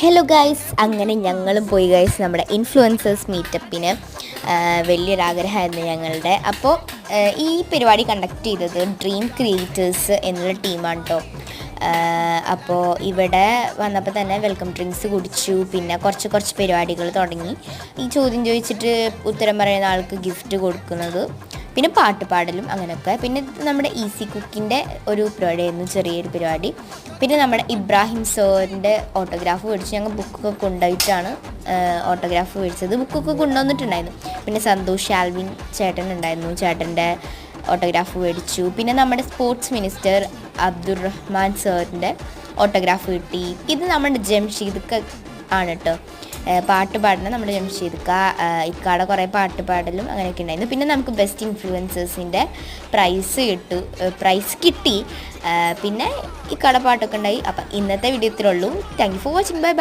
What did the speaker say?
Hello guys, അങ്ങനെ ഞങ്ങളും പോയി ഗൈസ് നമ്മുടെ ഇൻഫ്ലുവൻസേഴ്സ് മീറ്റപ്പിന്. വലിയൊരാഗ്രഹമായിരുന്നു ഞങ്ങളുടെ. അപ്പോൾ ഈ പരിപാടി കണ്ടക്ട് ചെയ്തത് ഡ്രീം ക്രിയേറ്റേഴ്സ് എന്നുള്ള ടീമാണ് കേട്ടോ. അപ്പോൾ ഇവിടെ വന്നപ്പോൾ തന്നെ വെൽക്കം ഡ്രിങ്ക്സ് കുടിച്ചു. പിന്നെ കുറച്ച് പരിപാടികൾ തുടങ്ങി. ഈ ചോദ്യം ചോദിച്ചിട്ട് ഉത്തരം പറയുന്ന ആൾക്ക് ഗിഫ്റ്റ് കൊടുക്കുന്നത്, പിന്നെ പാട്ട് പാടലും അങ്ങനെയൊക്കെ. പിന്നെ നമ്മുടെ ഈസി കുക്കിൻ്റെ ഒരു പരിപാടിയായിരുന്നു, ചെറിയൊരു പരിപാടി. പിന്നെ നമ്മുടെ ഇബ്രാഹിം സാറിൻ്റെ ഓട്ടോഗ്രാഫ് മേടിച്ചു. ഞങ്ങൾ ബുക്കൊക്കെ കൊണ്ടുപോയിട്ടാണ് ഓട്ടോഗ്രാഫ് മേടിച്ചത്. ബുക്കൊക്കെ കൊണ്ടുവന്നിട്ടുണ്ടായിരുന്നു. പിന്നെ സന്തോഷ് ആൽവിൻ ചേട്ടൻ ഉണ്ടായിരുന്നു, ചേട്ടൻ്റെ ഓട്ടോഗ്രാഫ് മേടിച്ചു. പിന്നെ നമ്മുടെ സ്പോർട്സ് മിനിസ്റ്റർ അബ്ദുറഹ്മാൻ സാറിൻ്റെ ഓട്ടോഗ്രാഫ് കിട്ടി. ഇത് നമ്മുടെ ജംഷീദ് ആണ് കേട്ടോ, പാട്ട് പാടുന്ന നമ്മുടെ ജംഷീദ്ക്ക. ഇക്കാടെ കുറേ പാട്ട് പാടലും അങ്ങനെയൊക്കെ ഉണ്ടായിരുന്നു. പിന്നെ നമുക്ക് ബെസ്റ്റ് ഇൻഫ്ലുവൻസേഴ്സിൻ്റെ പ്രൈസ് കിട്ടി. പിന്നെ ഇക്കാടെ പാട്ടൊക്കെ ഉണ്ടായി. അപ്പം ഇന്നത്തെ വീഡിയോ ഇത്രേ ഉള്ളൂ. Thank you for watching. By.